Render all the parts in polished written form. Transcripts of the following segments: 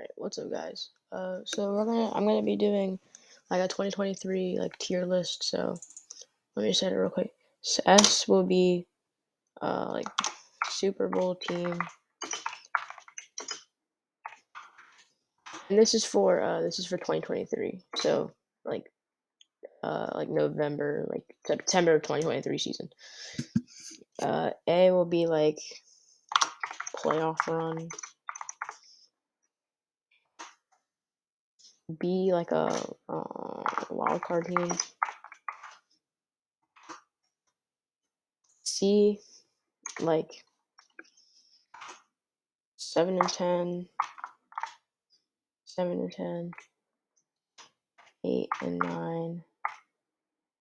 Alright, what's up guys? So I'm gonna be doing like a 2023 like tier list, so let me set it real quick. So S will be like Super Bowl team. And this is for 2023. So like November, like September of 2023 season. A will be like playoff run. B like a wild card team. C like 7 and 10, 7 and 10, 8 and 9,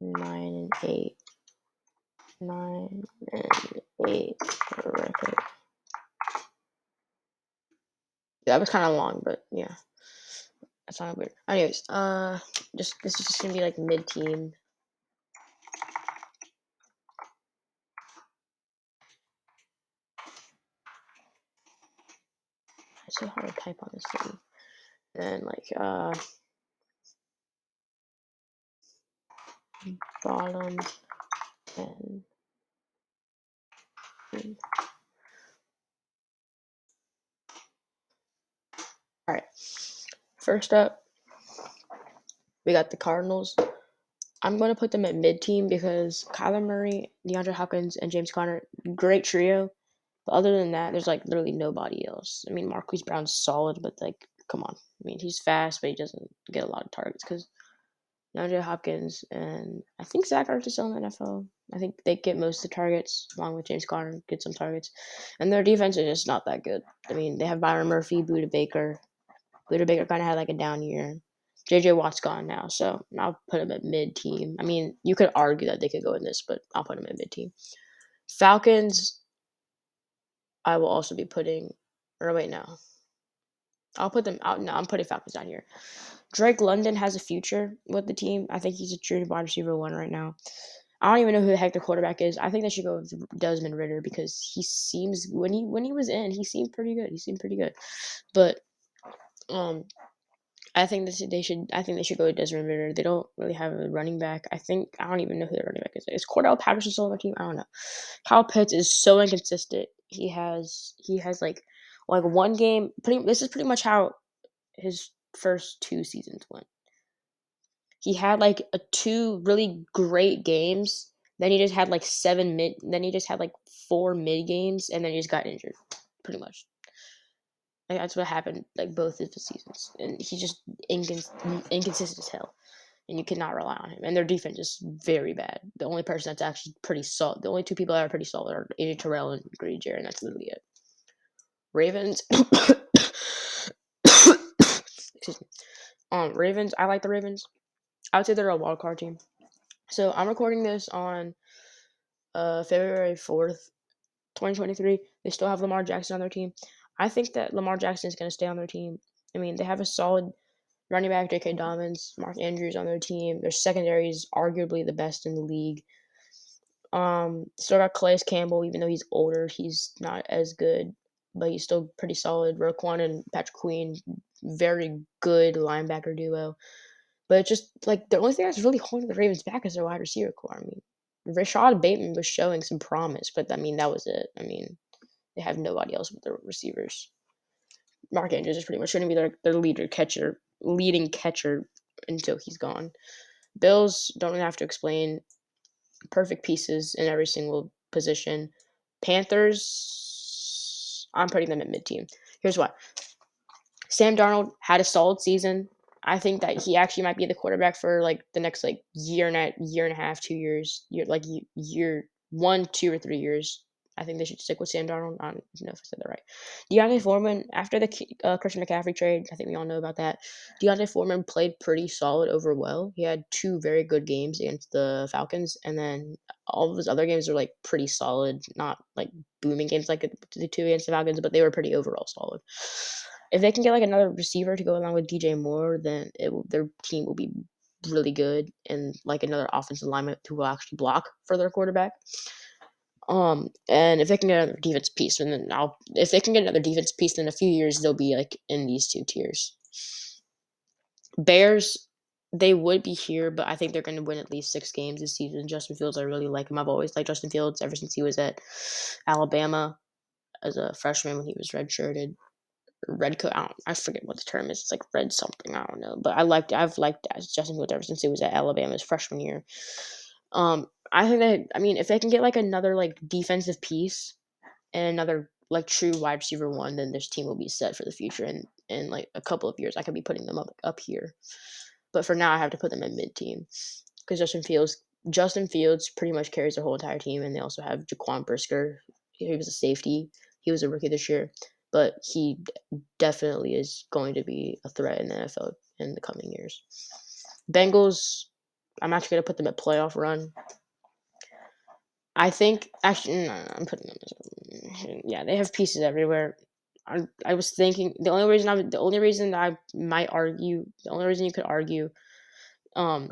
9 and 8, 9 and 8 for record. That was kind of long, but yeah, that's not weird. Anyways, this is just gonna be like mid team. It's so hard to type on this thing. And like bottom and all right. First up, we got the Cardinals. I'm going to put them at mid team because Kyler Murray, DeAndre Hopkins, and James Conner, great trio. But other than that, there's like literally nobody else. I mean, Marquise Brown's solid, but like, come on. I mean, he's fast, but he doesn't get a lot of targets because DeAndre Hopkins and I think Zach Ertz is still in the NFL. I think they get most of the targets, along with James Conner, get some targets. And their defense is just not that good. I mean, they have Byron Murphy, Buda Baker. Buda Baker kind of had like a down year. JJ Watt's gone now, so I'll put him at mid team. I mean, you could argue that they could go in this, but I'll put him at mid team. Falcons, I will also be putting, or wait, no. I'll put them out. No, I'm putting Falcons down here. Drake London has a future with the team. I think he's a true wide receiver one right now. I don't even know who the heck the quarterback is. I think they should go with Desmond Ridder because he seems when he was in, he seemed pretty good. But I think they should go with Desmond Ridder. They don't really have a running back. I don't even know who their running back is. Is Cordell Patterson still on their team? I don't know. Kyle Pitts is so inconsistent. He has like one game. This is pretty much how his first two seasons went. He had like two really great games. Then he just had like Then he just had like 4 mid games, and then he just got injured. Pretty much. Like, that's what happened. Like both of the seasons, and he's just inconsistent as hell. And you cannot rely on him. And their defense is very bad. The only person that's actually pretty solid, the only two people that are pretty solid are AJ Terrell and Grady Jarrett, and that's literally it. Ravens. Excuse me. Ravens. I like the Ravens. I would say they're a wild card team. So I'm recording this on February 4th, 2023. They still have Lamar Jackson on their team. I think that Lamar Jackson is going to stay on their team. I mean, they have a solid running back, J.K. Dobbins, Mark Andrews on their team. Their secondary is arguably the best in the league. Still got Calais Campbell, even though he's older, he's not as good, but he's still pretty solid. Roquan and Patrick Queen, very good linebacker duo. But it's just like the only thing that's really holding the Ravens back is their wide receiver core. I mean, Rashad Bateman was showing some promise, but I mean that was it. I mean, they have nobody else with their receivers. Mark Andrews is pretty much going to be their leading catcher until he's gone. Bills don't really have to explain. Perfect pieces in every single position. Panthers, I'm putting them at mid-team. Here's why. Sam Darnold had a solid season. I think that he actually might be the quarterback for like the next like year and a half, 2 years, year 1, 2, or 3 years. I think they should stick with Sam Darnold. I don't know if I said that right. D'Onta Foreman, after the Christian McCaffrey trade, I think we all know about that. D'Onta Foreman played pretty solid overall. He had 2 very good games against the Falcons, and then all of his other games were like pretty solid, not like booming games like the 2 against the Falcons, but they were pretty overall solid. If they can get like another receiver to go along with DJ Moore, then their team will be really good, and like another offensive lineman who will actually block for their quarterback. And if they can get another defense piece, and then if they can get another defense piece, in a few years they'll be like in these two tiers. Bears, they would be here, but I think they're going to win at least 6 games this season. Justin Fields, I really like him. I've always liked Justin Fields ever since he was at Alabama as a freshman when he was redshirted. Red coat, I forget what the term is. It's like red something, I don't know. But I've liked Justin Fields ever since he was at Alabama's freshman year. I think that, I mean, if they can get like another like defensive piece and another like true wide receiver one, then this team will be set for the future. And in like a couple of years, I could be putting them up here. But for now, I have to put them in mid team because Justin Fields pretty much carries the whole entire team, and they also have Jaquan Brisker. He was a safety. He was a rookie this year, but he definitely is going to be a threat in the NFL in the coming years. Bengals, I'm actually going to put them at playoff run. I think actually, no, I'm putting them as, yeah, they have pieces everywhere. I was thinking the only reason I might argue, the only reason you could argue, um,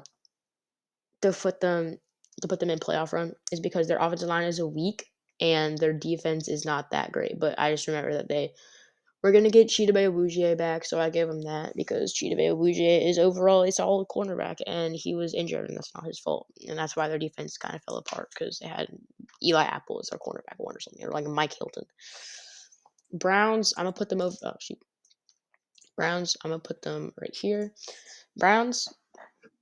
to put them in playoff run is because their offensive line is weak and their defense is not that great. But I just remember that they were gonna get Chidobe Awuzie back, so I gave him that because Chidobe Awuzie is overall a solid cornerback, and he was injured, and that's not his fault, and that's why their defense kind of fell apart because they had Eli Apple as their cornerback one or something, or like Mike Hilton. Browns, I'm gonna put them over. Oh shoot, Browns, I'm gonna put them right here. Browns,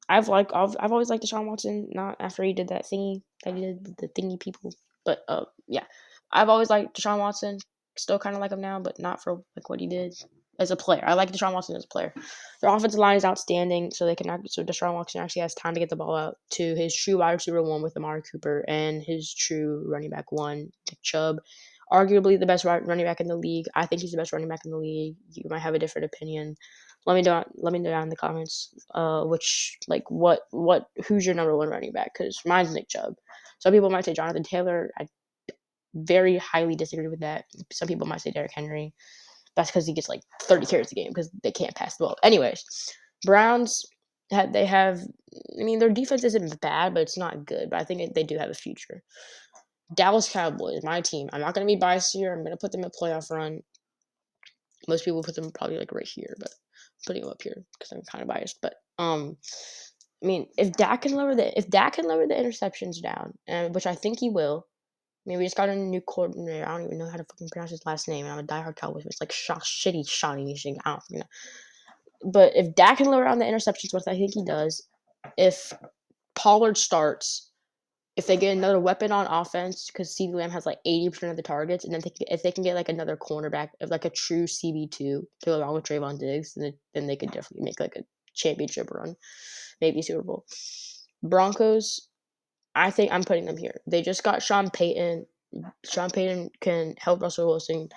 I've always liked Deshaun Watson. Not after he did that thingy that he did with the thingy people, but yeah, I've always liked Deshaun Watson. Still kind of like him now, but not for like what he did as a player. I like Deshaun Watson as a player. Their offensive line is outstanding, so Deshaun Watson actually has time to get the ball out to his true wide receiver one with Amari Cooper and his true running back one, Nick Chubb. Arguably the best running back in the league. I think he's the best running back in the league. You might have a different opinion. Let me know down in the comments. Who's your number one running back? Because mine's Nick Chubb. Some people might say Jonathan Taylor. I very highly disagree with that. Some people might say Derrick Henry. That's because he gets like 30 carries a game because they can't pass the ball. Anyways, Browns they have. I mean, their defense isn't bad, but it's not good. But I think they do have a future. Dallas Cowboys, my team. I'm not going to be biased here. I'm going to put them in playoff run. Most people put them probably like right here, but I'm putting them up here because I'm kind of biased. But I mean, if Dak can lower the interceptions down, which I think he will. I mean, we just got a new coordinator. I don't even know how to fucking pronounce his last name. And I'm a diehard Cowboys. It's like shitty Shawnee Michigan. I don't fucking know. But if Dak can lower down the interceptions, which I think he does, if Pollard starts, if they get another weapon on offense, because CeeDee Lamb has like 80% of the targets, and then if they can get like another cornerback of like a true CB2 to go along with Trayvon Diggs, then they could definitely make like a championship run, maybe Super Bowl. Broncos, I think I'm putting them here. They just got Sean Payton. Sean Payton can help Russell Wilson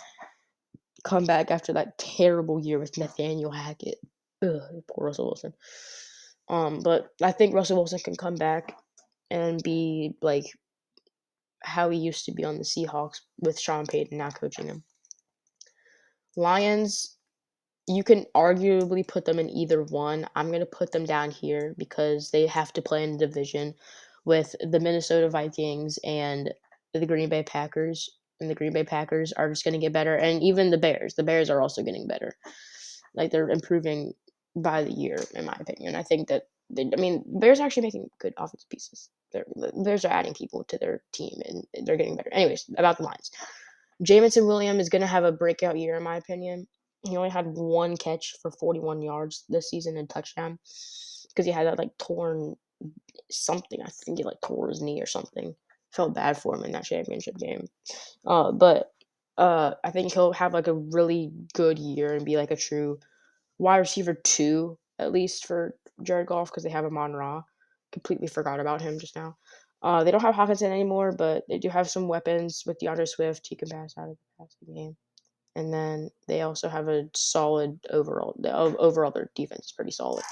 come back after that terrible year with Nathaniel Hackett. Ugh, poor Russell Wilson. But I think Russell Wilson can come back and be like how he used to be on the Seahawks with Sean Payton now coaching him. Lions, you can arguably put them in either one. I'm going to put them down here because they have to play in the division with the Minnesota Vikings and the Green Bay Packers. And the Green Bay Packers are just going to get better. And even the Bears. The Bears are also getting better. Like, they're improving by the year, in my opinion. I think that, Bears are actually making good offensive pieces. The Bears are adding people to their team, and they're getting better. Anyways, about the Lions. Jamison Williams is going to have a breakout year, in my opinion. He only had one catch for 41 yards this season and touchdown because he had that like torn something. I think he like tore his knee or something. Felt bad for him in that championship game. But I think he'll have like a really good year and be like a true wide receiver 2 at least for Jared Goff because they have Amon Ra. Completely forgot about him just now. They don't have Hawkinson anymore, but they do have some weapons with DeAndre Swift. He can pass out of the passing game. And then they also have a solid overall. Overall, their defense is pretty solid.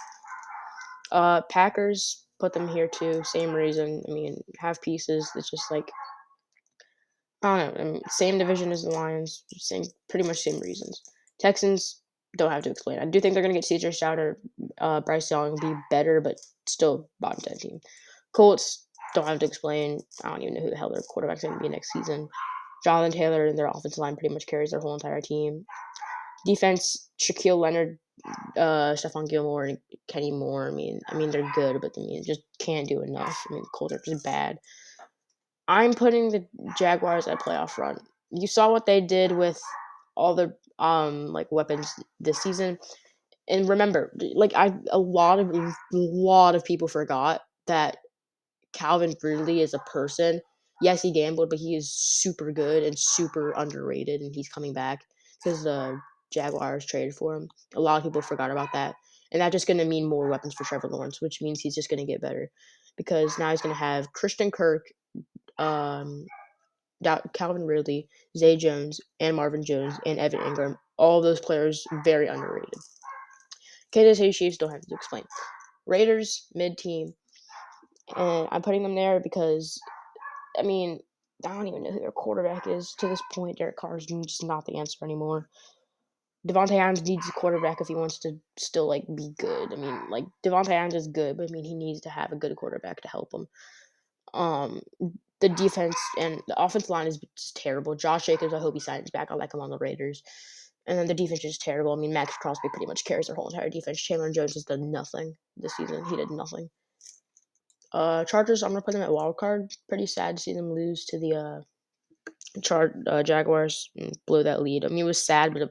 Packers, put them here too. Same reason. I mean, have pieces. It's just like, I don't know. I mean, same division as the Lions. Pretty much same reasons. Texans, don't have to explain. I do think they're going to get CJ Stroud or Bryce Young be better, but still bottom 10 team. Colts, Don't have to explain. I don't even know who the hell their quarterback's going to be next season. Jonathan Taylor and their offensive line pretty much carries their whole entire team. Defense, Shaquille Leonard, Stephon Gilmore, and Kenny Moore. I mean they're good, but just can't do enough. The Colts are just bad. I'm putting the Jaguars at playoff run. You saw what they did with all the like weapons this season. And remember, like a lot of people forgot that Calvin Ridley is a person. Yes, he gambled, but he is super good and super underrated, and he's coming back because the Jaguars traded for him. A lot of people forgot about that, and that's just going to mean more weapons for Trevor Lawrence, which means he's just going to get better because now he's going to have Christian Kirk, um, Calvin Ridley, Zay Jones, and Marvin Jones, and Evan Ingram. All those players very underrated. Kansas City Chiefs don't have to explain. Raiders mid team, and I'm putting them there because I don't even know who their quarterback is to this point. Derek Carr is just not the answer anymore. Devontae Adams needs a quarterback if he wants to still like be good. Devontae Adams is good, but he needs to have a good quarterback to help him. Um, the defense and the offensive line is just terrible. Josh Jacobs, I hope he signs back. I like him on the Raiders. And then the defense is terrible. Max Crosby pretty much carries their whole entire defense. Chandler Jones has done nothing this season. He did nothing. Chargers, I'm gonna put them at wild card. Pretty sad to see them lose to the Jaguars and blow that lead. It was sad, but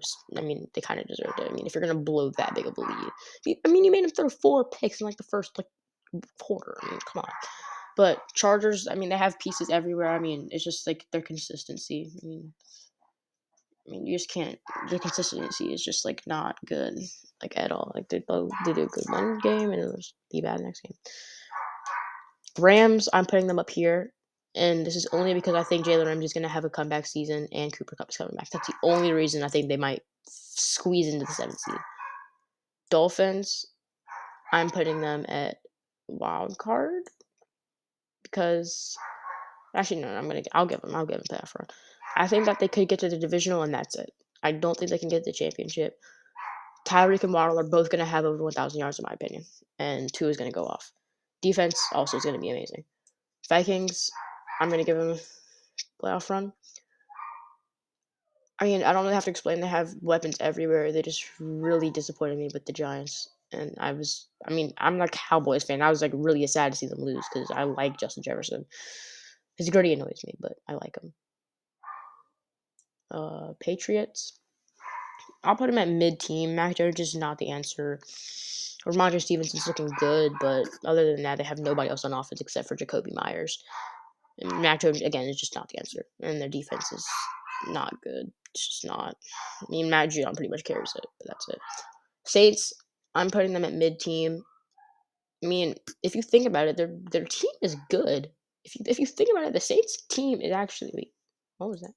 they kind of deserved it. If you're gonna blow that big of a lead, you made them throw 4 picks in like the first quarter. Come on. But Chargers, they have pieces everywhere. It's just like their consistency. You just can't. The consistency is just like not good, like at all. Like they do a good one game and it'll just be bad next game. Rams, I'm putting them up here, and this is only because I think Jalen Ramsey is going to have a comeback season and Cooper Kupp is coming back. That's the only reason I think they might squeeze into the 7th seed. Dolphins, I'm putting them at wild card because actually no, I'll give them playoff run. I think that they could get to the divisional and that's it. I don't think they can get the championship. Tyreek and Waddle are both going to have over 1,000 yards in my opinion, and 2 is going to go off. Defense also is going to be amazing. Vikings, I'm going to give them playoff run. I don't really have to explain. They have weapons everywhere. They just really disappointed me with the Giants. And I'm a Cowboys fan. I was like really sad to see them lose because I like Justin Jefferson. His gritty annoys me, but I like him. Patriots. I'll put him at mid-team. Mac Jones is not the answer. Ramondre Stevenson's looking good, but other than that, they have nobody else on offense except for Jacoby Myers. And Mac Jones, again, is just not the answer. And their defense is not good. It's just not. Matt Judon pretty much carries it, but that's it. Saints, I'm putting them at mid-team. If you think about it, their team is good. If you think about it, the Saints team is actually. Wait, what was that?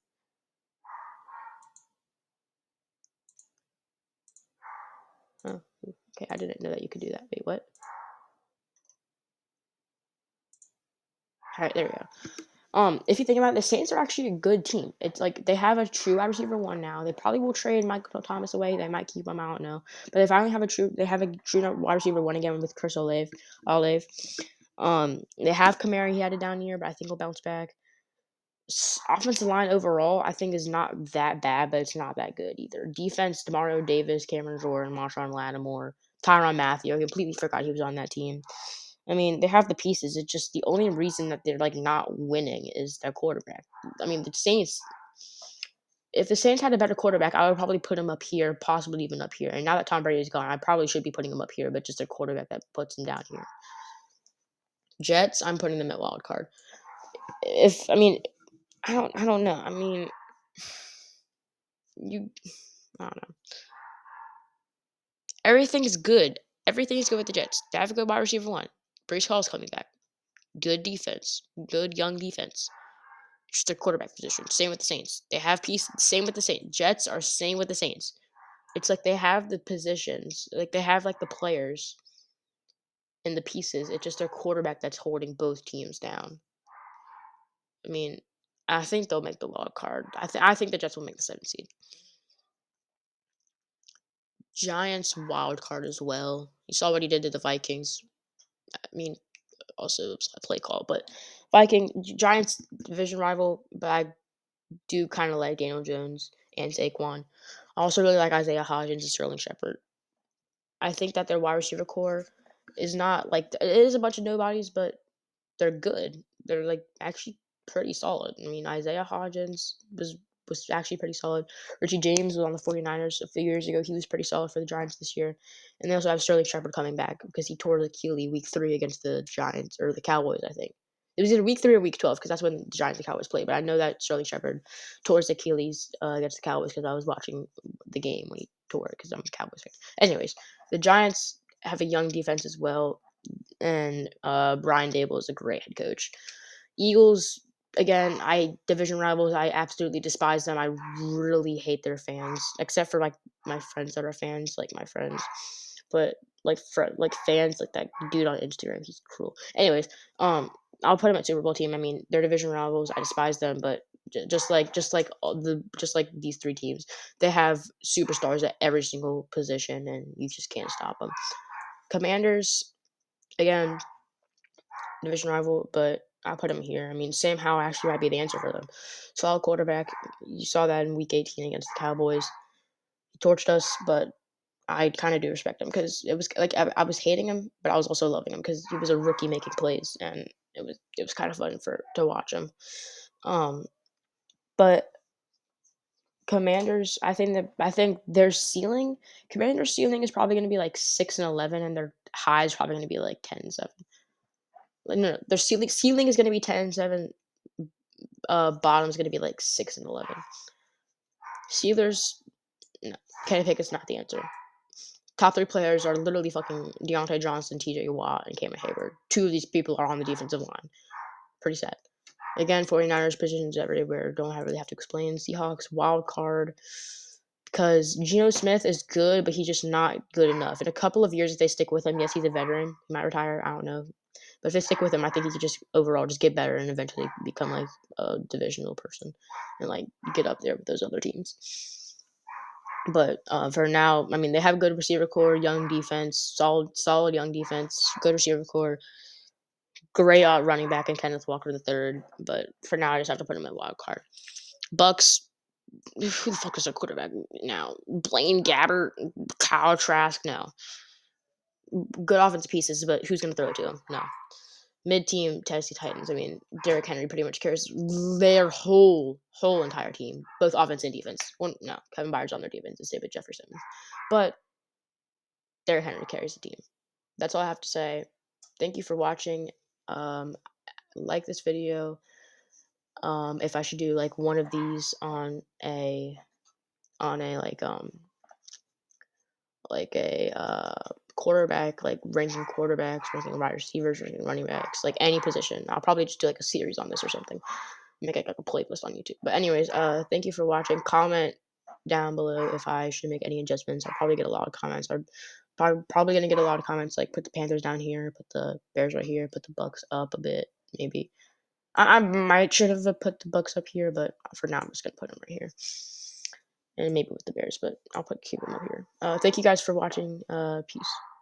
Oh, okay. I didn't know that you could do that. Wait, what? All right, there we go. If you think about it, the Saints are actually a good team. It's like they have a true wide receiver 1 now. They probably will trade Michael Thomas away. They might keep him. I don't know. But they finally have a true wide receiver 1 again with Chris Olave. They have Kamara. He had a down year, but I think he'll bounce back. Offensive line overall, I think is not that bad, but it's not that good either. Defense: Demario Davis, Cameron Jordan, Marshawn Lattimore, Tyrann Mathieu. I completely forgot he was on that team. They have the pieces. It's just the only reason that they're like not winning is their quarterback. The Saints. If the Saints had a better quarterback, I would probably put him up here, possibly even up here. And now that Tom Brady is gone, I probably should be putting him up here, but just their quarterback that puts him down here. Jets, I'm putting them at wild card. I don't know. I don't know. Everything is good. Everything is good with the Jets. They have a good wide receiver 1. Breece Hall's coming back. Good defense. Good young defense. Just their quarterback position. Same with the Saints. They have pieces. Same with the Saints. Jets are same with the Saints. It's like they have the positions. Like they have like the players and the pieces. It's just their quarterback that's holding both teams down. I think they'll make the wild card. I think the Jets will make the 7th seed. Giants wild card as well. You saw what he did to the Vikings. also play call. But Giants division rival, but I do kind of like Daniel Jones and Saquon. I also really like Isaiah Hodgins and Sterling Shepard. I think that their wide receiver core is not like it is a bunch of nobodies, but they're good. They're like actually pretty solid. I mean, Isaiah Hodgins was actually pretty solid. Richie James was on the 49ers a few years ago. He was pretty solid for the Giants this year. And they also have Sterling Shepard coming back because he tore the Achilles week 3 against the Giants or the Cowboys, I think. It was either week 3 or week 12 because that's when the Giants and Cowboys played. But I know that Sterling Shepard tore his Achilles against the Cowboys because I was watching the game when he tore it because I'm a Cowboys fan. Anyways, the Giants have a young defense as well, and Brian Dable is a great head coach. Eagles, again, I division rivals. I absolutely despise them. I really hate their fans, except for like my friends that are fans, like my friends. But like fans, like that dude on Instagram, he's cruel. Anyways, I'll put them at Super Bowl team. I mean, they're division rivals. I despise them, but just like these three teams, they have superstars at every single position, and you just can't stop them. Commanders, again, division rival, but I'll put him here. I mean, Sam Howell actually might be the answer for them. Solid quarterback. You saw that in Week 18 against the Cowboys. He torched us, but I kind of do respect him because it was like I was hating him, but I was also loving him because he was a rookie making plays, and it was kind of fun to watch him. But Commanders, I think their ceiling, Commanders' ceiling is probably going to be like 6-11, and their high is probably going to be like 10-7. No, their ceiling is going to be 10-7. Bottom is going to be like 6-11. Steelers, no, Kenny Pickett's not the answer. Top 3 players are literally fucking Deontay Johnson, T.J. Watt, and Cam Hayward. 2 of these people are on the defensive line. Pretty sad. Again, 49ers positions everywhere. Don't really have to explain. Seahawks, wild card. Because Geno Smith is good, but he's just not good enough. In a couple of years, if they stick with him, yes, he's a veteran. He might retire. I don't know. But if they stick with him, I think he could just overall just get better and eventually become like a divisional person and like get up there with those other teams. But for now, I mean, they have good receiver core, young defense, solid young defense, good receiver core, great running back in Kenneth Walker the third. But for now, I just have to put him in wild card. Bucks. Who the fuck is their quarterback now? Blaine Gabbert, Kyle Trask. No, good offensive pieces, but who's going to throw it to him? No. Mid-team Tennessee Titans. I mean, Derrick Henry pretty much carries their whole entire team, both offense and defense. No, Kevin Byard's on their defense and David Jefferson, but Derrick Henry carries the team. That's all I have to say. Thank you for watching. Like this video. If I should do like one of these on a like a quarterback, like ranking quarterbacks, ranking wide receivers, ranking running backs, like any position. I'll probably just do like a series on this or something. Make like a playlist on YouTube. But anyways, thank you for watching. Comment down below if I should make any adjustments. I'll probably get a lot of comments. I'm probably gonna get a lot of comments like put the Panthers down here, put the Bears right here, put the Bucks up a bit, maybe. I might should have put the Bucks up here, but for now I'm just gonna put them right here and maybe with the Bears, but I'll keep them up here. Thank you guys for watching. Peace.